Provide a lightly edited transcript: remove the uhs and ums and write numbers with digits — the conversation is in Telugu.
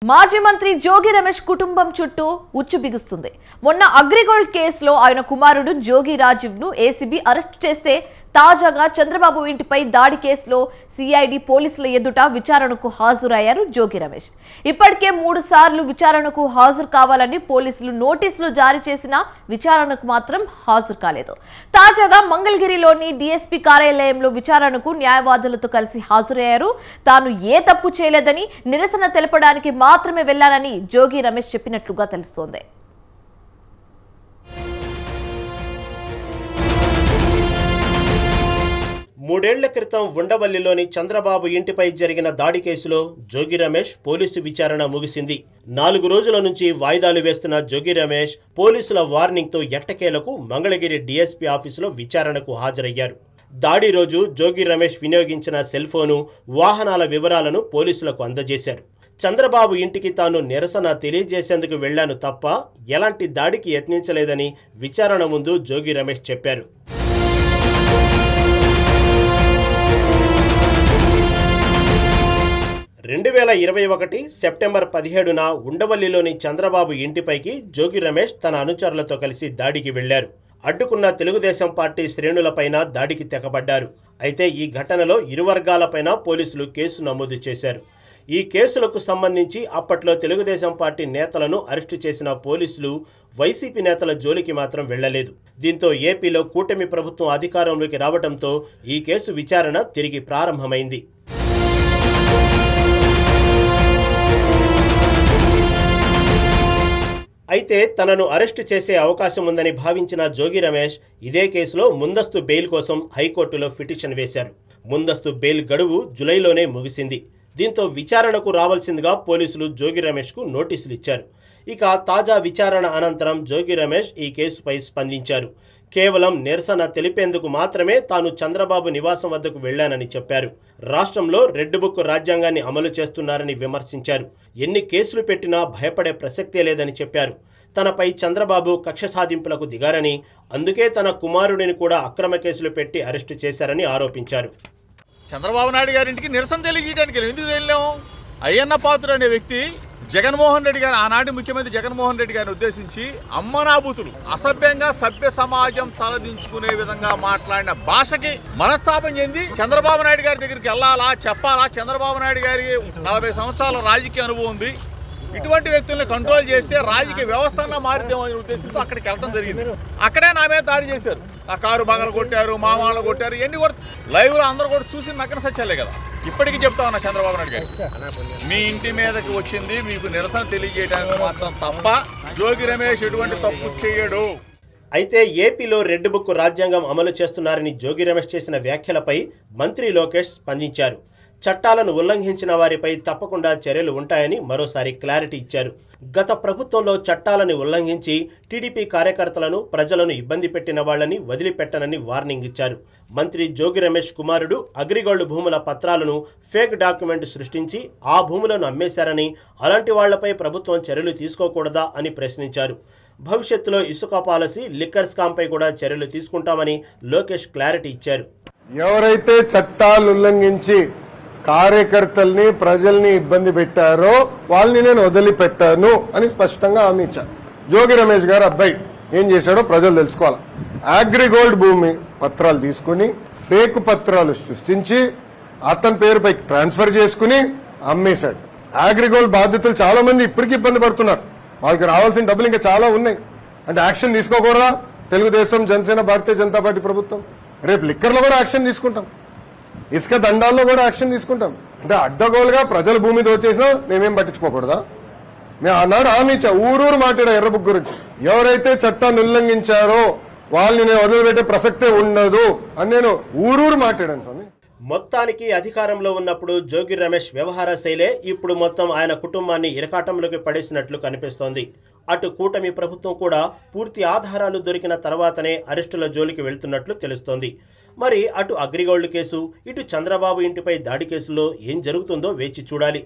మాజీ మంత్రి జోగి రమేష్ కుటుంబం చుట్టూ ఉచ్చు బిగుస్తుంది. మొన్న అగ్రిగోల్డ్ కేసులో ఆయన కుమారుడు జోగి రాజీవ్ ను ఏసీబీ అరెస్ట్ చేస్తే తాజాగా చంద్రబాబు ఇంటిపై దాడి కేసులో సిఐడి పోలీసుల ఎదుట విచారణకు హాజరయ్యారు జోగి రమేష్. ఇప్పటికే 3 సార్లు విచారణకు హాజరు కావాలని పోలీసులు నోటీసులు జారీ చేసినా విచారణకు మాత్రం హాజరు కాలేదు. తాజాగా మంగళగిరిలోని డీఎస్పీ కార్యాలయంలో విచారణకు న్యాయవాదులతో కలిసి హాజరయ్యారు. తాను ఏ తప్పు చేయలేదని నిరసన తెలపడానికి మాత్రమే వెళ్లానని జోగి రమేష్ చెప్పినట్లుగా తెలుస్తోంది. మూడేళ్ల క్రితం ఉండవల్లిలోని చంద్రబాబు ఇంటిపై జరిగిన దాడి కేసులో జోగి రమేష్ పోలీసు విచారణ ముగిసింది. 4 రోజుల నుంచి వాయిదాలు వేస్తున్న జోగి రమేష్ పోలీసుల వార్నింగ్తో ఎట్టకేలకు మంగళగిరి డీఎస్పీ ఆఫీసులో విచారణకు హాజరయ్యారు. దాడి రోజు జోగి రమేష్ వినియోగించిన సెల్ ఫోను, వాహనాల వివరాలను పోలీసులకు అందజేశారు. చంద్రబాబు ఇంటికి తాను నిరసన తెలియజేసేందుకు వెళ్లాను తప్ప ఎలాంటి దాడికి యత్నించలేదని విచారణ ముందు జోగి రమేష్ చెప్పారు. సెప్టెంబర్ 17న ఉండవల్లిలోని చంద్రబాబు ఇంటిపైకి జోగి రమేష్ తన అనుచరులతో కలిసి దాడికి వెళ్లారు. అడ్డుకున్న తెలుగుదేశం పార్టీ శ్రేణులపైన దాడికి తెగబడ్డారు. అయితే ఈ ఘటనలో ఇరు వర్గాలపైన పోలీసులు కేసు నమోదు చేశారు. ఈ కేసులకు సంబంధించి అప్పట్లో తెలుగుదేశం పార్టీ నేతలను అరెస్టు చేసిన పోలీసులు వైసీపీ నేతల జోలికి మాత్రం వెళ్లలేదు. దీంతో ఏపీలో కూటమి ప్రభుత్వం అధికారంలోకి రావడంతో ఈ కేసు విచారణ తిరిగి ప్రారంభమైంది. అయితే తనను అరెస్టు చేసే అవకాశం ఉందని భావించిన జోగి రమేష్ ఇదే కేసులో ముందస్తు బెయిల్ కోసం హైకోర్టులో పిటిషన్ వేశారు. ముందస్తు బెయిల్ గడువు జూలైలోనే ముగిసింది. దీంతో విచారణకు రావాల్సిందిగా పోలీసులు జోగి రమేష్కు నోటీసులు ఇచ్చారు. ఇక తాజా విచారణ అనంతరం జోగి రమేష్ ఈ కేసుపై స్పందించారు. కేవలం నిరసన తెలిపేందుకు మాత్రమే తాను చంద్రబాబు నివాసం వద్దకు వెళ్లానని చెప్పారు. రాష్ట్రంలో రెడ్ బుక్ రాజ్యాంగాన్ని అమలు చేస్తున్నారని విమర్శించారు. ఎన్ని కేసులు పెట్టినా భయపడే ప్రసక్తే లేదని చెప్పారు. తనపై చంద్రబాబు కక్ష సాధింపులకు దిగారని, అందుకే తన కుమారుడిని కూడా అక్రమ కేసులు పెట్టి అరెస్టు చేశారని ఆరోపించారు. చంద్రబాబు నాయుడు గారింటికి నిరసన తెలియజేయడానికి ఎందుకు వెళ్ళాము? అయ్యన్న పాత్రుడు అనే వ్యక్తి జగన్మోహన్ రెడ్డి గారు, ఆనాటి ముఖ్యమంత్రి జగన్మోహన్ రెడ్డి గారిని ఉద్దేశించి అమ్మనాబూతులు, అసభ్యంగా సభ్య సమాజం తలదించుకునే విధంగా మాట్లాడిన భాషకి మనస్తాపం చెంది చంద్రబాబు నాయుడు గారి దగ్గరికి వెళ్ళాలా, చెప్పాలా? చంద్రబాబు నాయుడు గారికి 40 సంవత్సరాల రాజకీయ అనుభవం ఉంది. ఇటువంటి వ్యక్తుల్ని కంట్రోల్ చేస్తే రాజకీయ వ్యవస్థగా మారిద్దామనే ఉద్దేశంతో అక్కడికి వెళ్ళడం జరిగింది. అక్కడే నా మీద దాడి చేశారు. ఆ కారు బంగలు కొట్టారు, మా వాళ్ళు కొట్టారు. ఎన్ని కూడా లైవ్లో అందరూ కూడా చూసి నక్కన సచ్చాలే కదా. ఇప్పటికీ చెప్తా ఉన్నా చంద్రబాబు నాయుడు గారు, మీ ఇంటి మీదకి వచ్చింది మీకు నిరసన తెలియజేయడానికి మాత్రం తప్ప జోగి రమేష్ ఎటువంటి తప్పు చేయడు. అయితే ఏపీలో రెడ్ బుక్ రాజ్యాంగం అమలు చేస్తున్నారని జోగి రమేష్ చేసిన వ్యాఖ్యలపై మంత్రి లోకేష్ స్పందించారు. చట్టాలను ఉల్లంఘించిన వారిపై తప్పకుండా చర్యలు ఉంటాయని మరోసారి క్లారిటీ ఇచ్చారు. గత ప్రభుత్వంలో చట్టాలను ఉల్లంఘించి టీడీపీ కార్యకర్తలను, ప్రజలను ఇబ్బంది పెట్టిన వాళ్లని వదిలిపెట్టనని వార్నింగ్ ఇచ్చారు. మంత్రి జోగి రమేష్ కుమారుడు అగ్రిగోల్డ్ భూముల పత్రాలను ఫేక్ డాక్యుమెంట్ సృష్టించి ఆ భూములను అమ్మేశారని, అలాంటి వాళ్లపై ప్రభుత్వం చర్యలు తీసుకోకూడదా అని ప్రశ్నించారు. భవిష్యత్తులో ఇసుక పాలసీ, లిక్కర్ స్కామ్పై కూడా చర్యలు తీసుకుంటామని లోకేష్ క్లారిటీ ఇచ్చారు. ఎవరైతే చట్టాలు ఉల్లంఘించి కార్యకర్తల్ని, ప్రజల్ని ఇబ్బంది పెట్టారో వాళ్ళని నేను వదిలిపెట్టాను అని స్పష్టంగా హామీ ఇచ్చాను. జోగి రమేష్ గారు అబ్బాయి ఏం చేశాడో ప్రజలు తెలుసుకోవాలి. అగ్రిగోల్డ్ భూమి పత్రాలు తీసుకుని ఫేక్ పత్రాలు సృష్టించి అతని పేరుపై ట్రాన్స్ఫర్ చేసుకుని అమ్మేశాడు. అగ్రిగోల్డ్ బాధితులు చాలా మంది ఇప్పటికీ ఇబ్బంది పడుతున్నారు. వాళ్ళకి రావాల్సిన డబ్బులు ఇంకా చాలా ఉన్నాయి. అంటే యాక్షన్ తీసుకోకూడదా? తెలుగుదేశం, జనసేన, భారతీయ జనతా పార్టీ ప్రభుత్వం రేపు లిక్కర్లో కూడా యాక్షన్ తీసుకుంటాం, ఇసుక దండాల్లో కూడా యాక్షన్ తీసుకుంటాం. అంటే అడ్డగోలుగా ప్రజల భూమి దోచేసినా మేమేం పట్టించుకోకూడదా? మేము ఆనాడు హామీ ఇచ్చా, ఊరూరు మాట్లాడా ఎర్ర బుక్ గురించి. ఎవరైతే చట్టాన్ని ఉల్లంఘించారో వాళ్ళని నేను వదిలిపెట్టే ప్రసక్తే ఉండదు అని నేను ఊరూరు మాట్లాడాను స్వామి. మొత్తానికి అధికారంలో ఉన్నప్పుడు జోగి రమేష్ వ్యవహార శైలే ఇప్పుడు మొత్తం ఆయన కుటుంబాన్ని ఇరకాటంలోకి పడేసినట్లు కనిపిస్తోంది. అటు కూటమి ప్రభుత్వం కూడా పూర్తి ఆధారాలు దొరికిన తర్వాతనే అరెస్టుల జోలికి వెళ్తున్నట్లు తెలుస్తోంది. మరి అటు అగ్రిగోల్డ్ కేసు, ఇటు చంద్రబాబు ఇంటిపై దాడి కేసులో ఏం జరుగుతుందో వేచి చూడాలి.